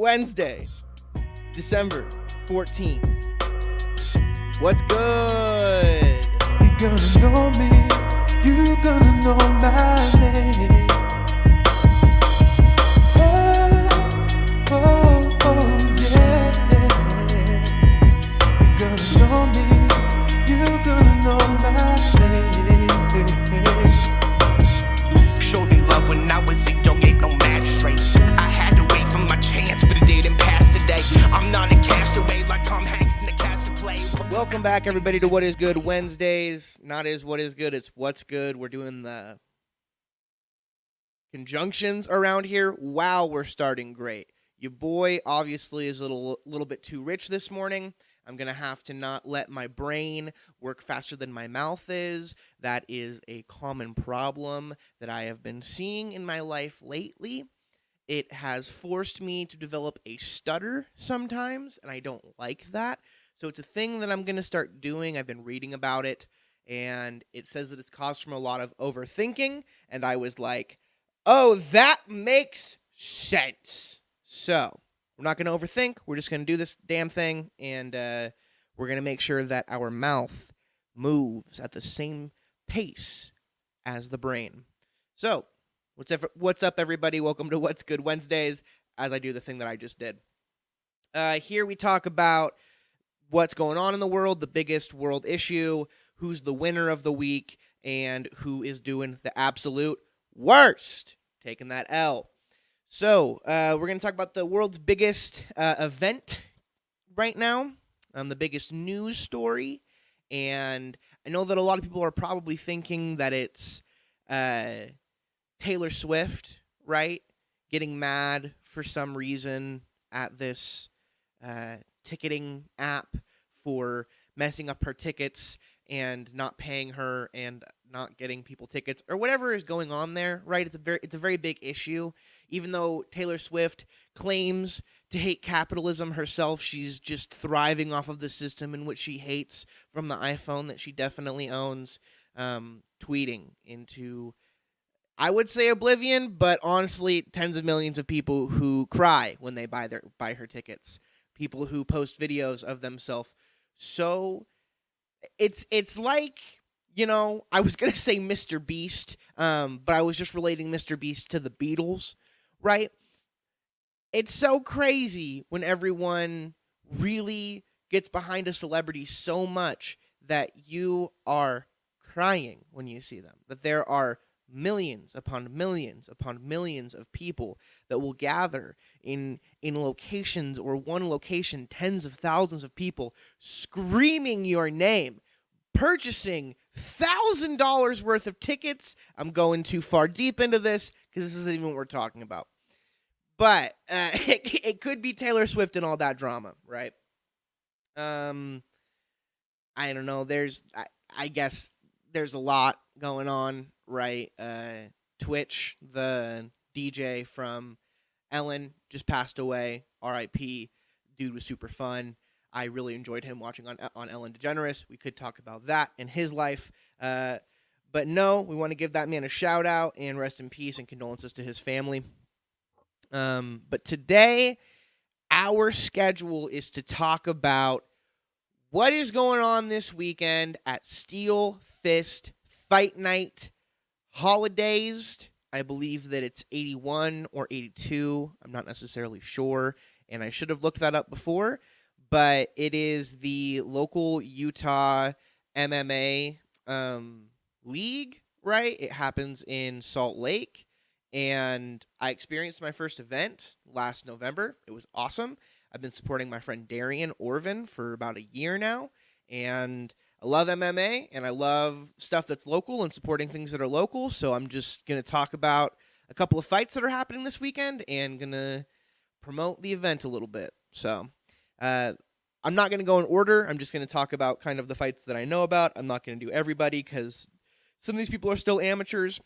Wednesday, December 14th. What's good? You're gonna know me, you're gonna know my name. Yeah. You're gonna know me, you're gonna know my name. Showed me love when I was a young, ain't no magistrate. I had to wait for my chance, but it didn't pass today. I'm not a castaway like Tom Hanks in the cast to play. Welcome back, everybody, to What Is Good Wednesdays. Not is what is good, it's what's good. We're doing the conjunctions around here. Wow, we're starting great. Your boy obviously is a little bit too rich this morning. I'm going to have to not let my brain work faster than my mouth is. That is a common problem that I have been seeing in my life lately. It has forced me to develop a stutter sometimes, and I don't like that. So it's a thing that I'm going to start doing. I've been reading about it, and it says that it's caused from a lot of overthinking, and I was like, oh, that makes sense. So we're not going to overthink. We're just going to do this damn thing, and we're going to make sure that our mouth moves at the same pace as the brain. So what's up, everybody? Welcome to What's Good Wednesdays, as I do the thing that I just did. Here we talk about what's going on in the world, the biggest world issue, who's the winner of the week, and who is doing the absolute worst, taking that L. So, we're going to talk about the world's biggest event right now, the biggest news story, and I know that a lot of people are probably thinking that it's Taylor Swift, right, getting mad for some reason at this ticketing app for messing up her tickets and not paying her and not getting people tickets or whatever is going on there, right? It's a very big issue. Even though Taylor Swift claims to hate capitalism herself, she's just thriving off of the system in which she hates from the iPhone that she definitely owns, tweeting into, I would say, oblivion, but honestly, tens of millions of people who cry when they buy her tickets, people who post videos of themselves. So it's like, you know, I was going to say Mr. Beast, but I was just relating Mr. Beast to the Beatles, right? It's so crazy when everyone really gets behind a celebrity so much that you are crying when you see them, that there are millions upon millions upon millions of people that will gather in locations, or one location, tens of thousands of people screaming your name, purchasing $1,000 worth of tickets. I'm going too far deep into this because this isn't even what we're talking about. But it could be Taylor Swift and all that drama, right? I don't know. I guess there's a lot going on, right? Twitch, the DJ from Ellen, just passed away. R.I.P. Dude was super fun. I really enjoyed him watching on Ellen DeGeneres. We could talk about that in his life. But no, we want to give that man a shout out and rest in peace and condolences to his family. But today, our schedule is to talk about what is going on this weekend at Steel Fist Fight Night Holidazed. I believe that it's 81 or 82. I'm not necessarily sure, and I should have looked that up before. But it is the local Utah MMA league, right? It happens in Salt Lake. And I experienced my first event last November. It was awesome. I've been supporting my friend Darian Orvin for about a year now. And I love MMA, and I love stuff that's local and supporting things that are local. So I'm just going to talk about a couple of fights that are happening this weekend and going to promote the event a little bit. So I'm not going to go in order. I'm just going to talk about kind of the fights that I know about. I'm not going to do everybody because some of these people are still amateurs.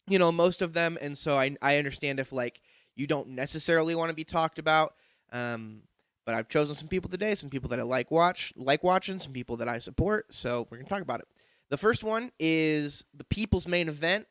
You know, most of them, and so I understand if, like, you don't necessarily want to be talked about, but I've chosen some people today, some people that I like watching, some people that I support, so we're going to talk about it. The first one is the people's main event,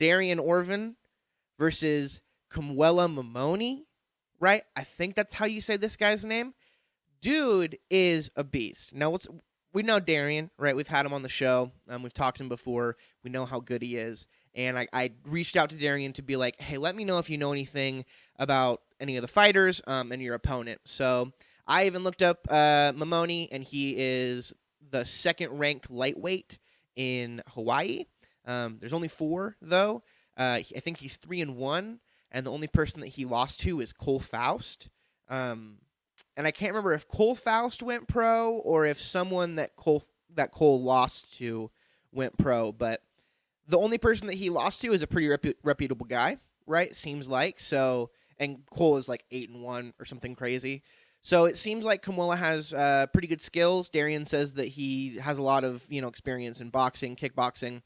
Darian Orvin versus Kumwela Mamoni, right? I think that's how you say this guy's name. Dude is a beast. Now, we know Darian, right? We've had him on the show. We've talked to him before. We know how good he is. And I reached out to Darian to be like, hey, let me know if you know anything about any of the fighters and your opponent. So I even looked up Mamoni, and he is the second-ranked lightweight in Hawaii. There's only 4, though. I think he's 3-1, and the only person that he lost to is Cole Faust. And I can't remember if Cole Faust went pro or if someone that Cole lost to went pro. But the only person that he lost to is a pretty reputable guy, right? Seems like. So, and Cole is like 8-1 or something crazy. So it seems like Kamuela has pretty good skills. Darian says that he has a lot of experience in boxing, kickboxing.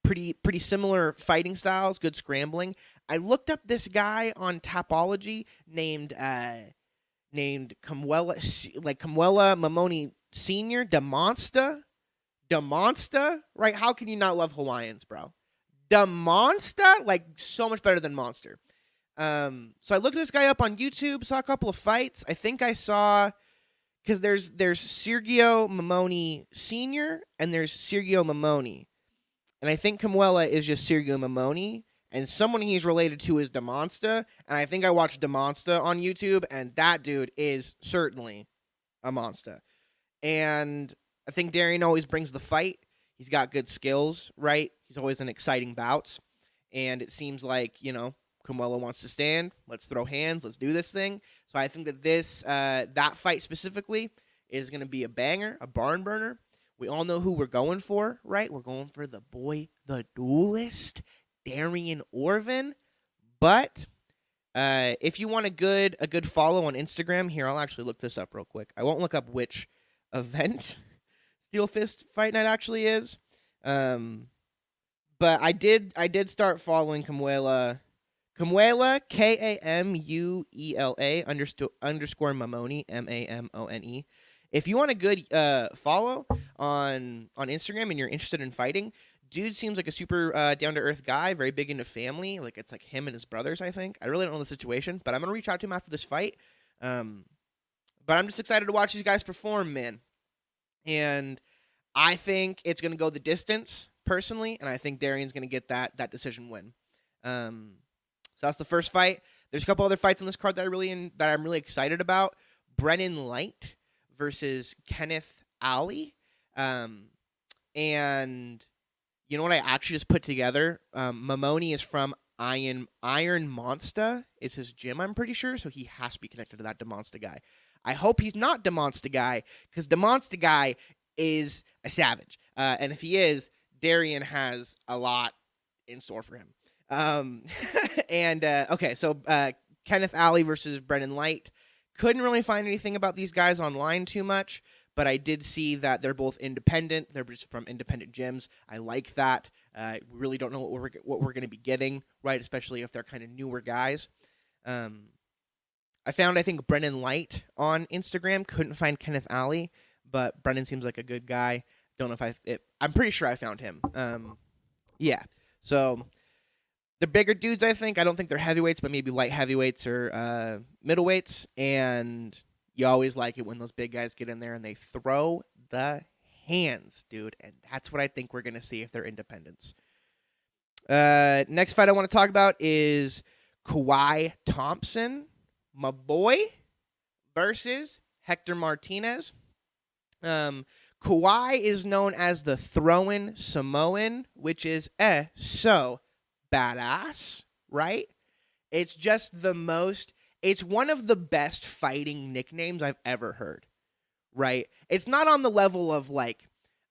Pretty similar fighting styles, good scrambling. I looked up this guy on Tapology named Kamuela Mamoni Senior DeMonsta, right? How can you not love Hawaiians, bro? DeMonsta, like so much better than Monster. So I looked this guy up on YouTube, saw a couple of fights. I think I saw because there's Sergio Mamoni Senior and there's Sergio Mamoni, and I think Kamuela is just Sergio Mamoni. And someone he's related to is DeMonsta. And I think I watched DeMonsta on YouTube, and that dude is certainly a monster. And I think Darian always brings the fight. He's got good skills, right? He's always in exciting bouts. And it seems like, Kamuela wants to stand. Let's throw hands. Let's do this thing. So I think that that fight specifically is going to be a banger, a barn burner. We all know who we're going for, right? We're going for the boy, the duelist, Darian Orvin. But if you want a good follow on Instagram, here, I'll actually look this up real quick. I won't look up which event Steel Fist Fight Night actually is. But I did start following Kamuela, Kamuela underscore Mamoni, Mamone. If you want a good follow on Instagram and you're interested in fighting, dude seems like a super down-to-earth guy, very big into family. Like, it's like him and his brothers, I think. I really don't know the situation, but I'm going to reach out to him after this fight. But I'm just excited to watch these guys perform, man. And I think it's going to go the distance, personally, and I think Darian's going to get that decision win. So that's the first fight. There's a couple other fights on this card that I'm really excited about. Brennan Light versus Kenneth Ali. And you know what I actually just put together? Mamoni is from Iron Monster is his gym, I'm pretty sure, so he has to be connected to that DeMonsta guy. I hope he's not DeMonsta guy, because DeMonsta guy is a savage. And if he is, Darian has a lot in store for him. Okay, so Kenneth Ali versus Brennan Light. Couldn't really find anything about these guys online too much, but I did see that they're both independent. They're just from independent gyms. I like that. We really don't know what we're going to be getting, right? Especially if they're kind of newer guys. I found, I think, Brennan Light on Instagram. Couldn't find Kenneth Ali, but Brennan seems like a good guy. Don't know if I'm pretty sure I found him. Yeah. So they're bigger dudes, I think. I don't think they're heavyweights, but maybe light heavyweights or middleweights. And you always like it when those big guys get in there and they throw the hands, dude. And that's what I think we're going to see if they're independents. Next fight I want to talk about is Kawhi Thompson, my boy, versus Hector Martinez. Kawhi is known as the Throwin' Samoan, which is so badass, right? It's just it's one of the best fighting nicknames I've ever heard, right? It's not on the level of like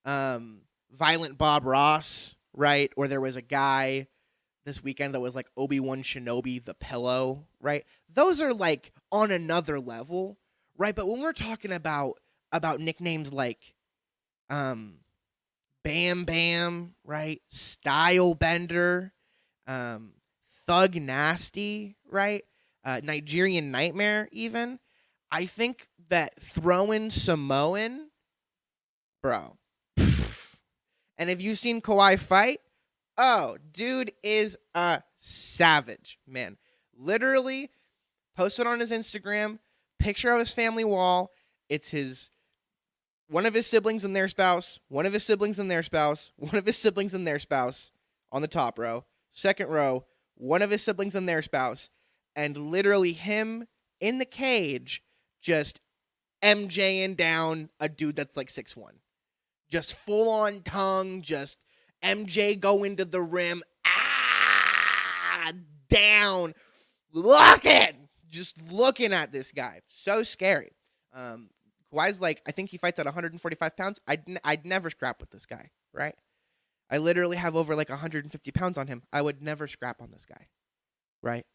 Violent Bob Ross, right? Or there was a guy this weekend that was like Obi-Wan Shinobi the Pillow, right? Those are like on another level, right? But when we're talking about nicknames like Bam Bam, right? Style Bender, Thug Nasty, right? Nigerian Nightmare, even. I think that Throwin' Samoan, bro. And if you've seen Kawhi fight, oh, dude is a savage, man. Literally, posted on his Instagram, picture of his family wall. It's one of his siblings and their spouse, one of his siblings and their spouse, one of his siblings and their spouse on the top row. Second row, one of his siblings and their spouse, and literally him in the cage just MJing down a dude that's like 6'1". Just full on tongue, just MJ go into the rim, down, just looking at this guy. So scary. Kawhi's like, I think he fights at 145 pounds. I'd never scrap with this guy, right? I literally have over like 150 pounds on him. I would never scrap on this guy, right?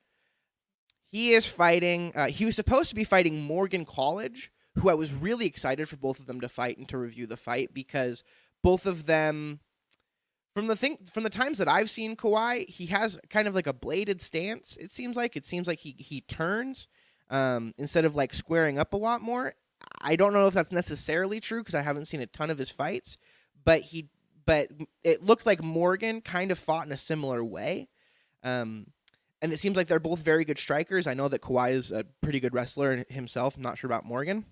He is fighting, he was supposed to be fighting Morgan College, who I was really excited for both of them to fight and to review the fight, because both of them, from the times that I've seen Kawhi, he has kind of like a bladed stance. It seems like he turns instead of like squaring up a lot more. I don't know if that's necessarily true because I haven't seen a ton of his fights, but it looked like Morgan kind of fought in a similar way. And it seems like they're both very good strikers. I know that Kawhi is a pretty good wrestler himself. I'm not sure about Morgan.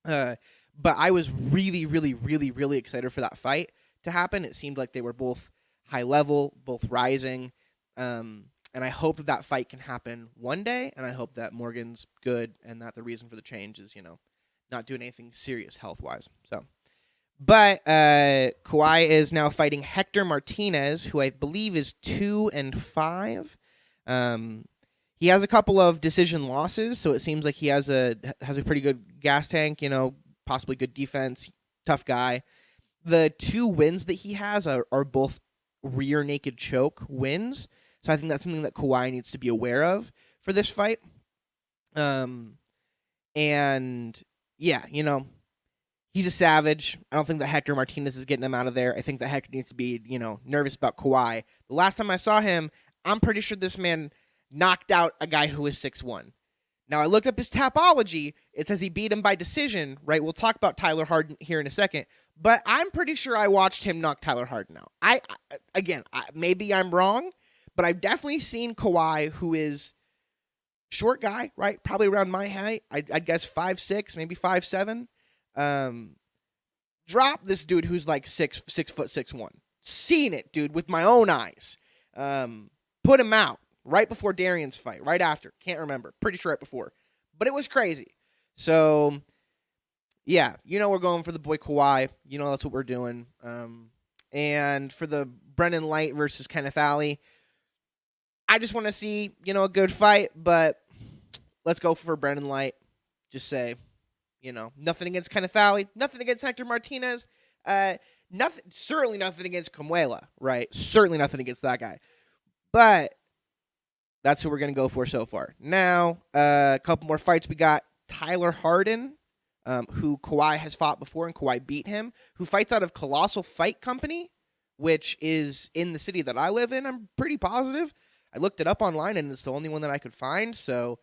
But I was really, really, really, really excited for that fight to happen. It seemed like they were both high level, both rising. And I hope that fight can happen one day. And I hope that Morgan's good and that the reason for the change is, not doing anything serious health-wise. But Kawhi is now fighting Hector Martinez, who I believe is 2-5. He has a couple of decision losses, so it seems like he has a pretty good gas tank, possibly good defense, tough guy. The 2 wins that he has are both rear naked choke wins, so I think that's something that Kawhi needs to be aware of for this fight. And yeah, he's a savage. I don't think that Hector Martinez is getting him out of there. I think that Hector needs to be, nervous about Kawhi. The last time I saw him, I'm pretty sure this man knocked out a guy who was 6'1". Now, I looked up his Tapology. It says he beat him by decision, right? We'll talk about Tyler Harden here in a second. But I'm pretty sure I watched him knock Tyler Harden out. Maybe I'm wrong, but I've definitely seen Kawhi, who is short guy, right? Probably around my height. I'd guess 5'6", maybe 5'7". Drop this dude who's like 6'1". Seen it, dude, with my own eyes. Put him out right before Darian's fight, right after. Can't remember. Pretty sure right before. But it was crazy. So, yeah, we're going for the boy Kawhi. That's what we're doing. And for the Brendan Light versus Kenneth Alley, I just want to see, a good fight, but let's go for Brendan Light. Just say, nothing against Kenneth Alley, nothing against Hector Martinez, certainly nothing against Camuela, right? Certainly nothing against that guy. But that's who we're going to go for so far. Now, a couple more fights. We got Tyler Harden, who Kawhi has fought before, and Kawhi beat him, who fights out of Colossal Fight Company, which is in the city that I live in. I'm pretty positive. I looked it up online, and it's the only one that I could find, so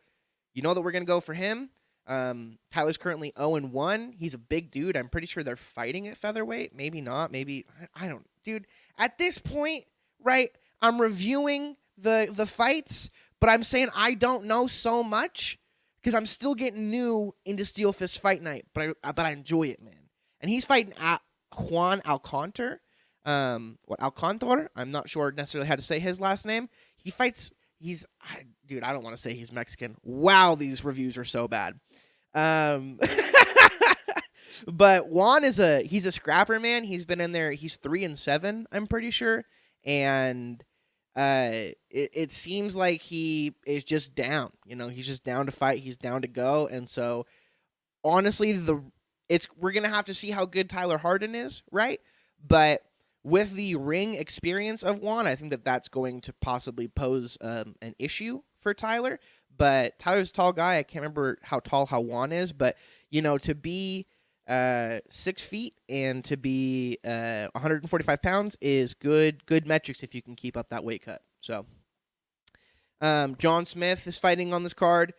that we're going to go for him. Tyler's currently 0-1. He's a big dude. I'm pretty sure they're fighting at featherweight. Maybe not. Maybe, I don't. Dude, at this point, right, I'm reviewing the fights, but I'm saying I don't know so much because I'm still getting new into Steel Fist Fight Night, but I enjoy it, man. And he's fighting at Juan Alcantar. Alcantar? I'm not sure necessarily how to say his last name. He fights. Dude, I don't want to say he's Mexican. Wow, these reviews are so bad. But Juan he's a scrapper, man. He's been in there. He's 3-7, I'm pretty sure, and it seems like he is just down. He's just down to fight. He's down to go. And so, honestly, we're gonna have to see how good Tyler Harden is, right? But with the ring experience of Juan, I think that that's going to possibly pose an issue for Tyler. But Tyler's a tall guy. I can't remember how tall Juan is, but to be 6 feet and to be 145 pounds is good metrics if you can keep up that weight cut. So, John Smith is fighting on this card.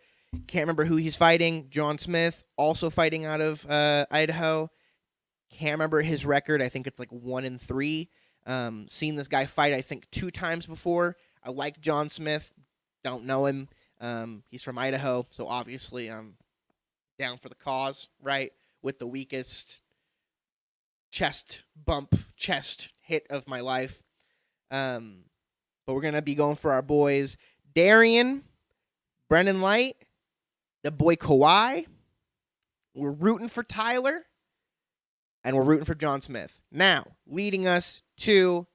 Can't remember who he's fighting. John Smith also fighting out of Idaho. Can't remember his record. I think it's like 1-3. Seen this guy fight, I think, 2 times before. I like John Smith. Don't know him. He's from Idaho, so obviously I'm down for the cause, right? With the weakest chest hit of my life. But we're going to be going for our boys Darian, Brennan Light, the boy Kawhi. We're rooting for Tyler, and we're rooting for John Smith. Now, leading us to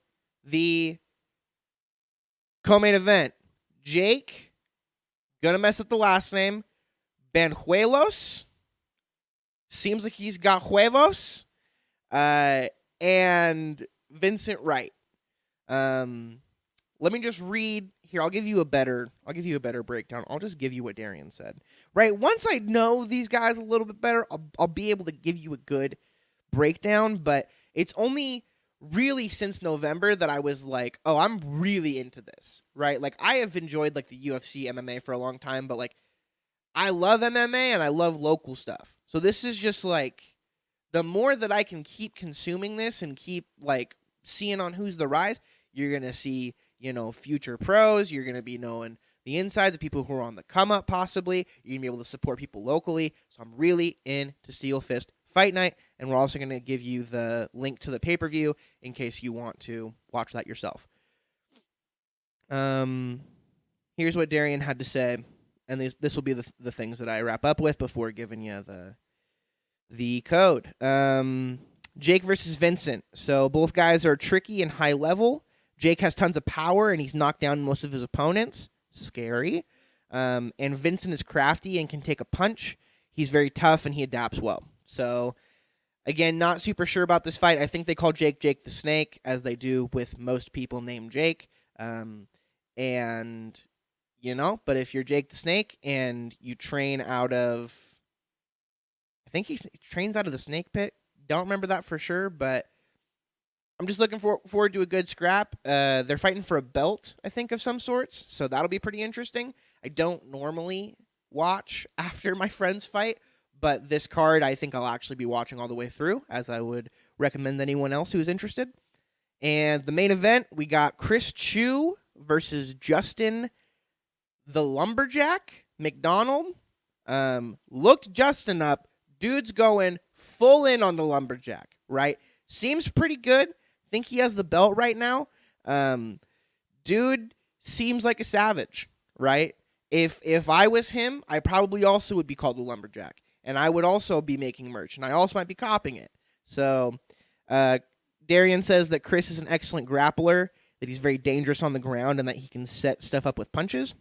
the co-main event. Jake, gonna mess up the last name, Benjuelos. Seems like he's got huevos. And Vincent Wright. Let me just read here. I'll give you a better breakdown. I'll just give you what Darian said. Right? Once I know these guys a little bit better, I'll be able to give you a good breakdown, but it's only really since November that I was like, oh, I'm really into this, right? Like, I have enjoyed like the UFC MMA for a long time, but like, I love MMA and I love local stuff. So this is just like, the more that I can keep consuming this and keep like seeing on Who's the Rise, you're going to see, future pros. You're going to be knowing the insides of people who are on the come up possibly. You're going to be able to support people locally. So I'm really into Steel Fist Fight Night. And we're also going to give you the link to the pay-per-view in case you want to watch that yourself. Here's what Darian had to say. And this will be the things that I wrap up with before giving you the code. Jake versus Vincent. So both guys are tricky and high level. Jake has tons of power, and he's knocked down most of his opponents. Scary. And Vincent is crafty and can take a punch. He's very tough, and he adapts well. So, again, not super sure about this fight. I think they call Jake the Snake, as they do with most people named Jake. But if you're Jake the Snake and you train out of... I think he trains out of the Snake Pit. Don't remember that for sure, but I'm just looking forward to a good scrap. They're fighting for a belt, I think, of some sorts, so that'll be pretty interesting. I don't normally watch after my friends fight, but this card I think I'll actually be watching all the way through, as I would recommend anyone else who's interested. And the main event, we got Chris Chu versus Justin the Lumberjack McDonald. Looked Justin up. Dude's going full in on the Lumberjack, right? Seems pretty good. Think he has the belt right now. Dude seems like a savage, right? If I was him, I probably also would be called the Lumberjack. And I would also be making merch. And I also might be copying it. So, Darian says that Chris is an excellent grappler, that he's very dangerous on the ground, and that he can set stuff up with punches.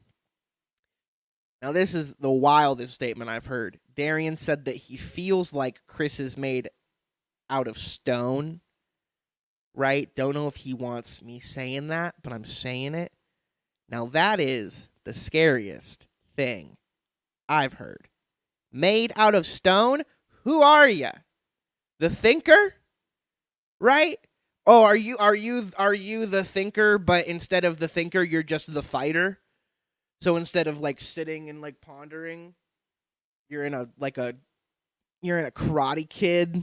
Now, this is the wildest statement I've heard. Darian said that he feels like Chris is made out of stone, right? Don't know if he wants me saying that, but I'm saying it. Now, that is the scariest thing I've heard. Made out of stone? Who are you? The Thinker? Right? Oh, are you the Thinker, but instead of the Thinker, you're just the fighter? So instead of like sitting and like pondering, you're in a Karate Kid,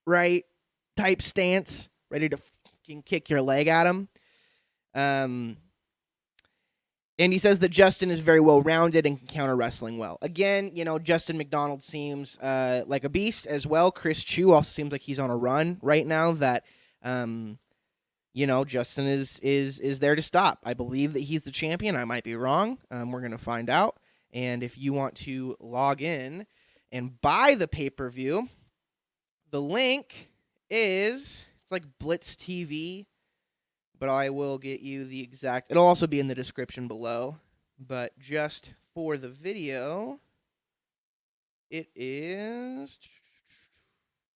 right? Type stance, ready to fucking kick your leg at him. And he says that Justin is very well rounded and can counter wrestling well. Again, Justin McDonald seems like a beast as well. Chris Chu also seems like he's on a run right now. That Justin is there to stop. I believe that he's the champion. I might be wrong. We're going to find out. And if you want to log in and buy the pay-per-view, the link it's like Blitz TV, but I will get you the exact... It'll also be in the description below. But just for the video, it is...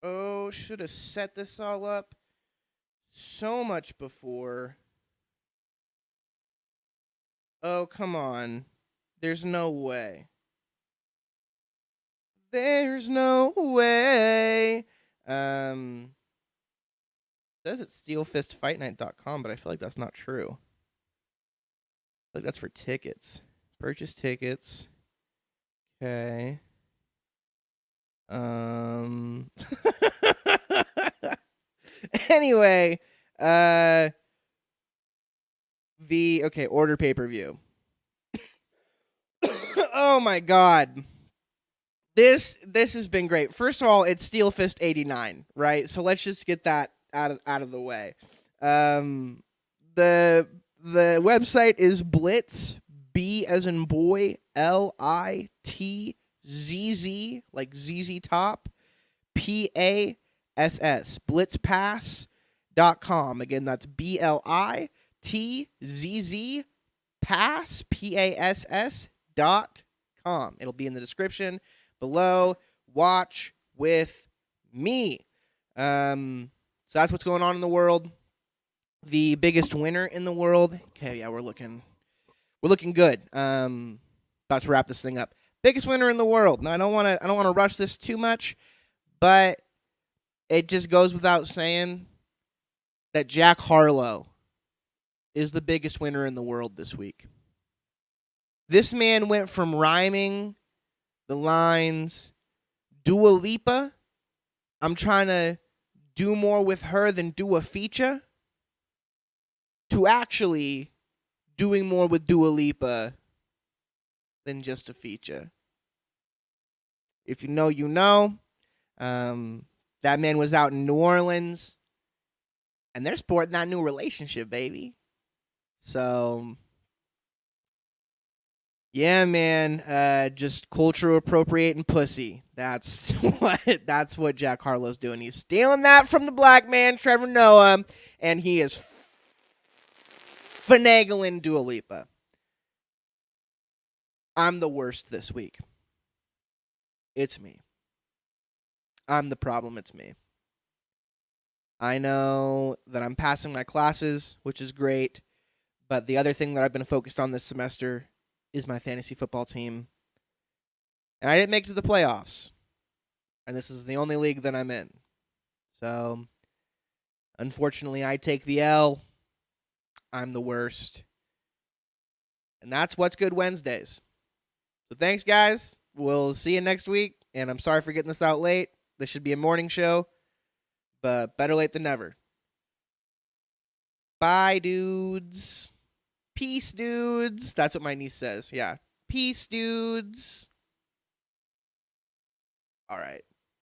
Oh, should have set this all up so much before. Oh, come on. There's no way. There's no way. It says it's steelfistfightnight.com, but I feel like that's not true. I feel like that's for tickets. Purchase tickets. Okay. Anyway, order pay-per-view. Oh my God. This has been great. First of all, it's Steel Fist 89, right? So let's just get that out of the way. The website is Blitz, B as in boy, LITZZ, like ZZ Top, PASS, blitzpass.com. Again, that's BLITZZ pass, PASS.com. It'll be in the description below. Watch with me. So that's what's going on in the world. The biggest winner in the world. Okay, yeah, we're looking good. About to wrap this thing up. Biggest winner in the world. Now I don't want to rush this too much, but it just goes without saying that Jack Harlow is the biggest winner in the world this week. This man went from rhyming the lines Dua Lipa, I'm trying to do more with her than do a feature, to actually doing more with Dua Lipa than just a feature. If you know, you know. That man was out in New Orleans, and they're sporting that new relationship, baby. So, yeah, man, just cultural appropriating pussy. That's what Jack Harlow's doing. He's stealing that from the black man, Trevor Noah, and he is finagling Dua Lipa. I'm the worst this week. It's me. I'm the problem. It's me. I know that I'm passing my classes, which is great, but the other thing that I've been focused on this semester is my fantasy football team. And I didn't make it to the playoffs. And this is the only league that I'm in. So, unfortunately, I take the L. I'm the worst. And that's What's Good Wednesdays. So thanks, guys. We'll see you next week. And I'm sorry for getting this out late. This should be a morning show. But better late than never. Bye, dudes. Peace, dudes. That's what my niece says. Yeah. Peace, dudes. All right.